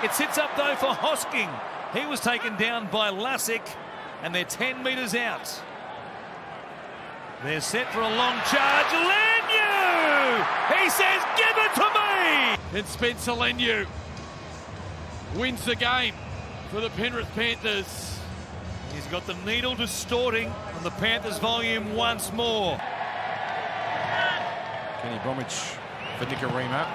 It sits up though for Hosking. He was taken down by Lassick, and they're 10 metres out. They're set for a long charge. Leniu! He says, give it to me! And Spencer Leniu wins the game for the Penrith Panthers. He's got the needle distorting on the Panthers volume once more. Kenny Bromwich for Nicarima.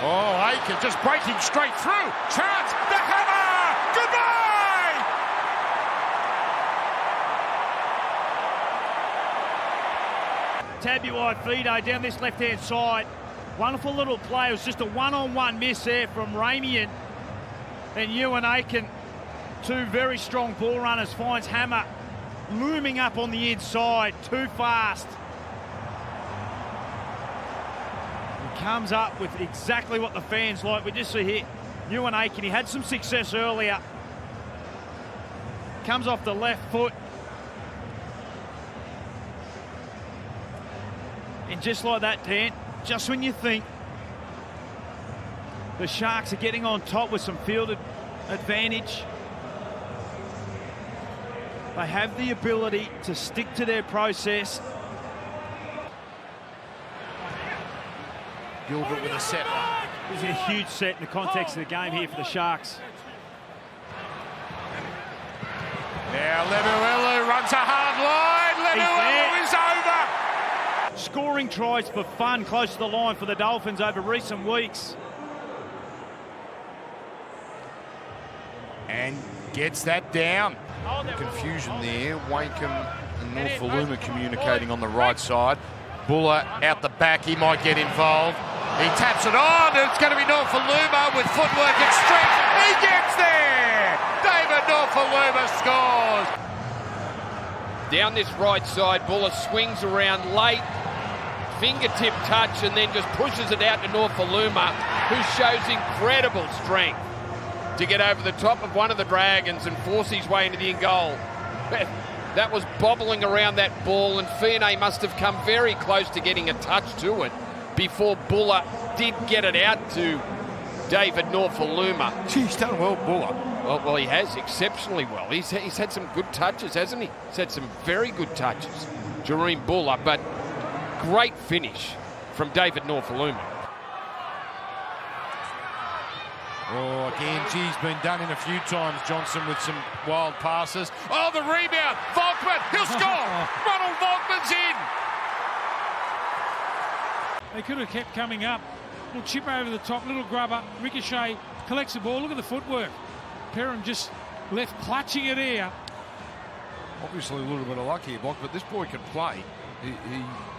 Oh, Aiken just breaking straight through. Chance, the hammer! Goodbye! Tabuai-Fidow down this left-hand side. Wonderful little play. It was just a one-on-one miss there from Ramian. And Ewan Aiken, two very strong ball runners, finds Hammer looming up on the inside, too fast. He comes up with exactly what the fans like. We just see here, Ewan Aiken, he had some success earlier. Comes off the left foot. And just like that, Dan, just when you think the Sharks are getting on top with some field advantage, they have the ability to stick to their process. Gilbert with a set. This is a huge set in the context of the game here for the Sharks. Now Lemuelu runs a hard line. Lemuelu is over. Scoring tries for fun close to the line for the Dolphins over recent weeks. And gets that down. Confusion there. Wakeham and Norfoluma communicating on the right side. Buller out the back. He might get involved. He taps it on. It's going to be Norfoluma with footwork and strength. He gets there. David Norfoluma scores. Down this right side, Buller swings around late, fingertip touch, and then just pushes it out to Norfoluma, who shows incredible strength to get over the top of one of the Dragons and force his way into the end goal. That was bobbling around that ball, and Fionney must have come very close to getting a touch to it before Buller did get it out to David Norfoluma. Gee, he's done well, Buller. Well, he has exceptionally well. He's had some good touches, hasn't he? He's had some very good touches, Jareem Buller, but great finish from David Norfoluma. Oh, again, he's been done in a few times, Johnson, with some wild passes. Oh, the rebound! Volkman, he'll score! Ronald Volkman's in! They could have kept coming up. Little chip over the top, little grubber, ricochet, collects the ball. Look at the footwork. Perham just left clutching it here. Obviously a little bit of luck here, Block, but this boy can play. He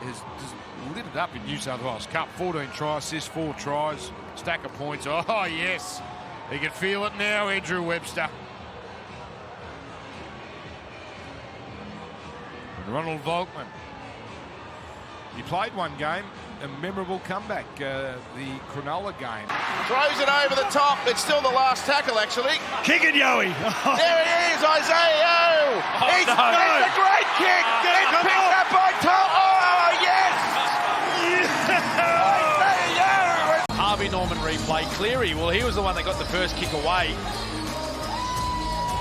has just lit it up in New South Wales Cup. 14 tries, assists, 4 tries, stack of points. Oh, yes. He can feel it now, Andrew Webster. And Ronald Volkman. He played one game, a memorable comeback, the Cronulla game. Throws it over the top. It's still the last tackle, actually. Kick it, Yowie. There he is, Isaiah. It's a great kick. It's picked up by Tom. Oh, yes. Isaiah. Harvey Norman replay. Cleary, well, he was the one that got the first kick away.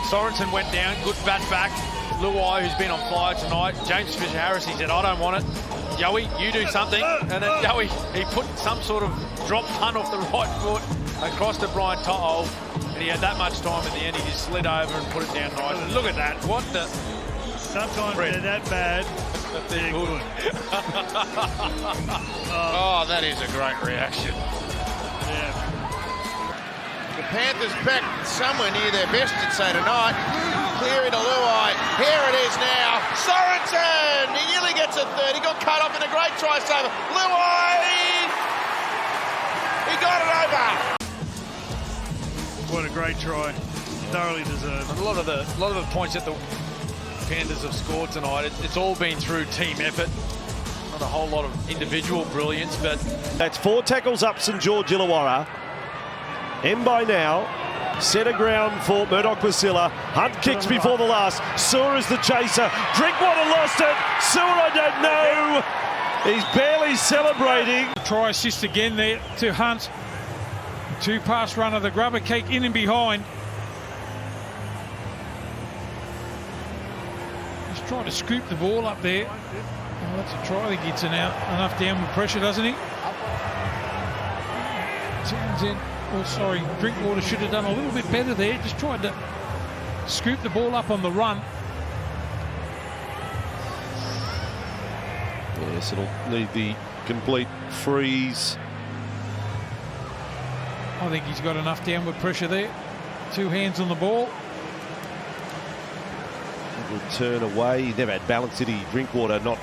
Sorensen went down, good bat back. Luai, who's been on fire tonight. James Fisher-Harris, he said, I don't want it. Yowie, you do something. And then Yowie, he put some sort of drop punt off the right foot across to Brian To'o. And he had that much time in the end. He just slid over and put it down nice. And look at that. What the... Sometimes they're that bad. They're good. Oh, that is a great reaction. Yeah. The Panthers back somewhere near their best, I'd say, tonight. Cleary to Luai. Here it is now. Sorensen! He nearly gets a third. He got cut off in a great try saver. Luai! He got it over. What a great try. Thoroughly deserved. A lot of the points that the Panthers have scored tonight, it's all been through team effort. Not a whole lot of individual brilliance, but... That's 4 tackles up St George Illawarra. Mbai now, centre ground for Murdoch-Masila. Hunt kicks before the last. Sewer is the chaser. Drinkwater lost it. Sewer, I don't know. He's barely celebrating. Try assist again there to Hunt. Two-pass runner, the grubber kick in and behind. He's trying to scoop the ball up there. Oh, that's a try. He gets enough downward pressure, doesn't he? Townsend, Drinkwater should have done a little bit better there. Just tried to scoop the ball up on the run. Yes, it'll need the complete freeze. I think he's got enough downward pressure there. Two hands on the ball. Good turn away. He never had balance, did he? Drinkwater not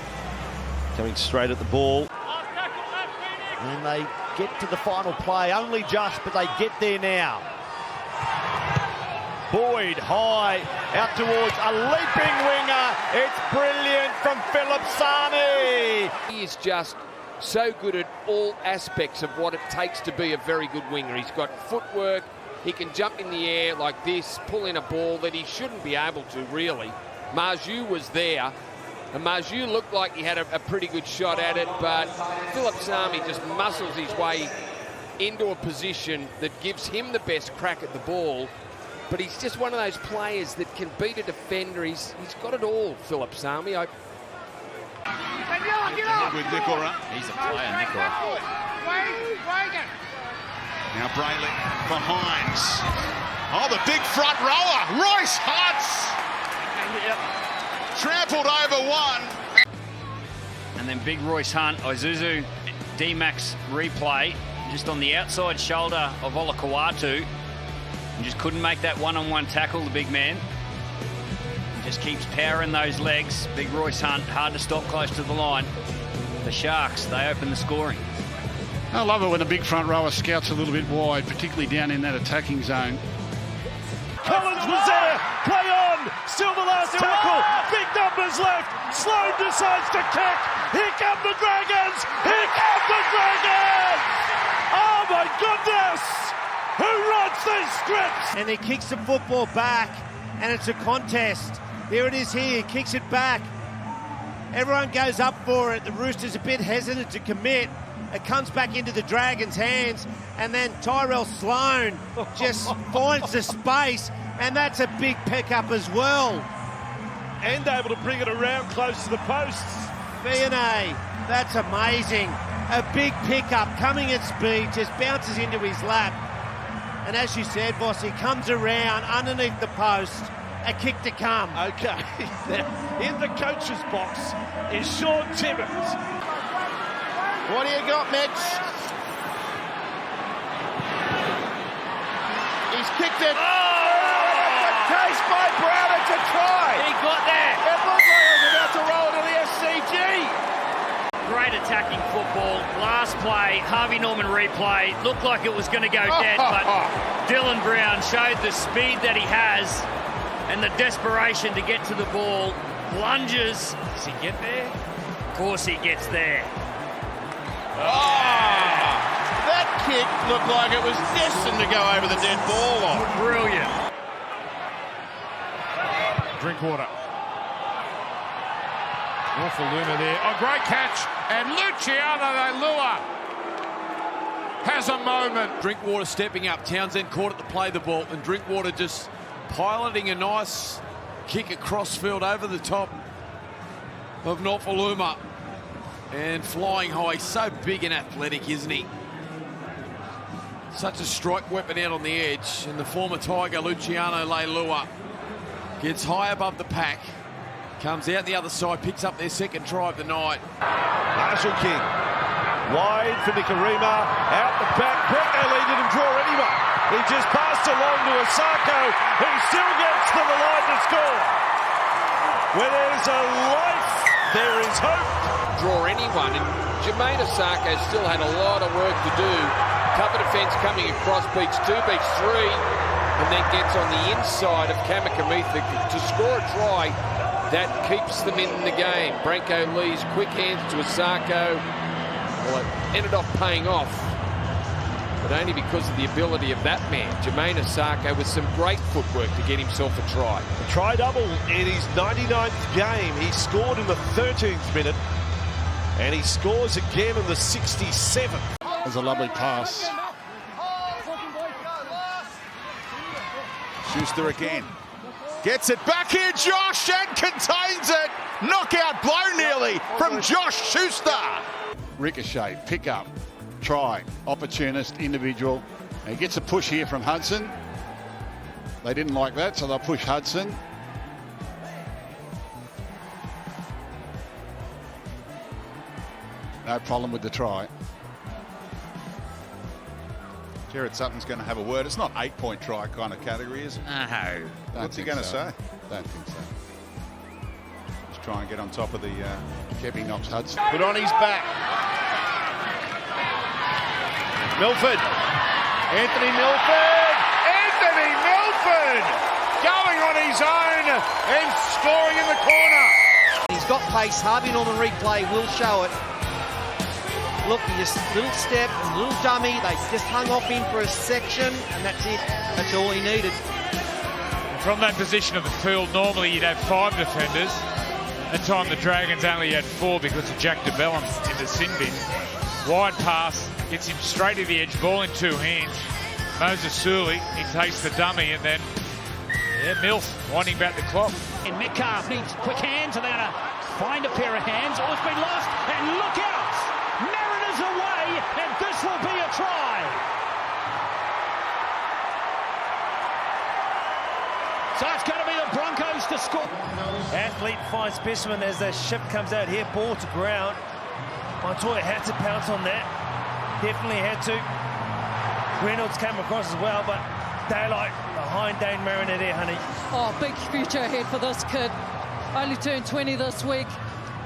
coming straight at the ball. And they get to the final play, only just, but they get there now. Boyd high, out towards a leaping winger. It's brilliant from Philip Sami. He is just so good at all aspects of what it takes to be a very good winger. He's got footwork, he can jump in the air like this, pull in a ball that he shouldn't be able to, really. Marju was there, and Marju looked like he had a pretty good shot at it, but Philip Sami just muscles his way into a position that gives him the best crack at the ball. But he's just one of those players that can beat a defender. He's got it all, Philip Sami. With Nicola. He's a player, Nicola. Now Brayley for Hines. Oh, the big front rower, Royce Hunt. Trampled over one. And then big Royce Hunt, Isuzu, D-Max replay, just on the outside shoulder of Olakau'atu. And just couldn't make that one-on-one tackle, the big man. Just keeps powering those legs. Big Royce Hunt, hard to stop close to the line. The Sharks, they open the scoring. I love it when a big front rower scouts a little bit wide, particularly down in that attacking zone. Collins was there, play on, still the last tackle, big numbers left, Sloan decides to kick, here come the Dragons, here come the Dragons! Oh my goodness! Who writes these scripts? And he kicks the football back, and it's a contest. There it is here, he kicks it back. Everyone goes up for it. The Roosters a bit hesitant to commit. It comes back into the Dragons' hands, and then Tyrell Sloan just finds the space, and that's a big pickup as well. And able to bring it around close to the posts. Fiona, that's amazing. A big pickup, coming at speed, just bounces into his lap. And as you said, Boss, he comes around underneath the post, a kick to come. Okay, in the coach's box is Sean Timmins. What do you got, Mitch? He's kicked it. Oh! Case by Brown, it's a try. He got there. It looked like it was about to roll to the SCG. Great attacking football. Last play, Harvey Norman replay. Looked like it was going to go dead, but Dylan Brown showed the speed that he has and the desperation to get to the ball. Lunges. Does he get there? Of course he gets there. That kick looked like it was destined to go over the dead ball line. Brilliant. Drinkwater. Norfoluma there. Oh, great catch. And Luciano Leilua has a moment. Drinkwater stepping up. Townsend caught it to play the ball, and Drinkwater just piloting a nice kick across field over the top of Norfoluma. And flying high. So big and athletic, isn't he? Such a strike weapon out on the edge. And the former Tiger, Luciano Leilua, gets high above the pack. Comes out the other side, picks up their second try of the night. Marshall King. Wide for Nikorima. Out the back. Broncos didn't draw anyone. He just passed along to Osako, who still gets to the line to score. Where there's a life, there is hope. Draw anyone, and Jermaine Osako still had a lot of work to do. Cover defence coming across, beats 2, beats 3, and then gets on the inside of Kamikamitha to score a try that keeps them in the game. Branko Lee's quick hands to Osako. Well, it ended up paying off, but only because of the ability of that man, Jermaine Osako, with some great footwork to get himself a try. A try double in his 99th game. He scored in the 13th minute, and he scores again in the 67th. There's a lovely pass. Schuster again. Gets it back here, Josh, and contains it. Knockout blow nearly from Josh Schuster. Ricochet, pick up, try, opportunist, individual. He gets a push here from Hudson. They didn't like that, so they'll push Hudson. No problem with the try. Jared Sutton's going to have a word. It's not 8-point try kind of category, is it? No. What's he going to say? Don't think so. Just try and get on top of the... Kevy knocks Hudson. Put on his back. Milford. Anthony Milford. Anthony Milford going on his own and scoring in the corner. He's got pace. Harvey Norman replay will show it. Look, he just little step, little dummy. They just hung off him for a section, and that's it. That's all he needed. From that position of the field, normally you'd have 5 defenders. At the time, the Dragons only had 4 because of Jack DeBellum in the sin bin. Wide pass, gets him straight to the edge, ball in 2 hands. Moses Suli, he takes the dummy, and then Milf winding back the clock. And Metcalf needs quick hands, and they're going to find a pair of hands. Oh, it's been lost, and look out! Mariners away, and this will be a try. So it's going to be the Broncos to score. Athlete fine specimen as the ship comes out here, ball to ground. Montoya had to pounce on that. Definitely had to. Reynolds came across as well, but daylight behind Dane Mariner there, honey. Oh, big future ahead for this kid. Only turned 20 this week.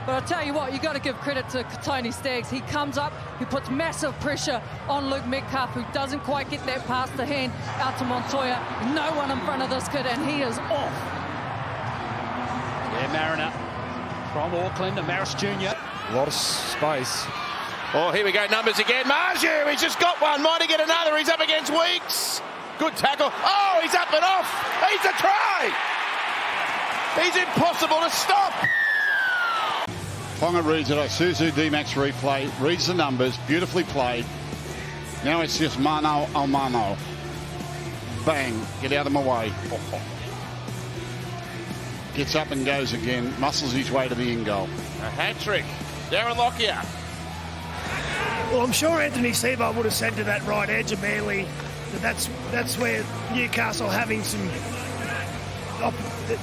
But I'll tell you what, you've got to give credit to Tony Staggs. He comes up, he puts massive pressure on Luke Metcalf, who doesn't quite get that pass to hand out to Montoya. No one in front of this kid, and he is off. Yeah, Mariner from Auckland, and Maris Jr. A lot of space. Oh, here we go, numbers again. Marju, he's just got one. Might he get another? He's up against Weeks. Good tackle. Oh, he's up and off. He's a try. He's impossible to stop. Ponga reads it. Suzu D-Max replay. Reads the numbers. Beautifully played. Now it's just mano a mano. Bang. Get out of my way. Gets up and goes again. Muscles his way to the in goal. A hat-trick. Darren Lockyer. Well, I'm sure Anthony Sebo would have said to that right edge of Manly that that's where Newcastle having some...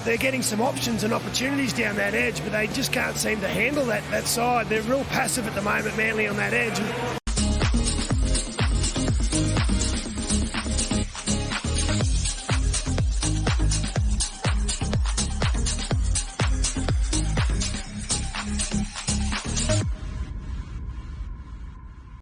They're getting some options and opportunities down that edge, but they just can't seem to handle that side. They're real passive at the moment, Manly, on that edge.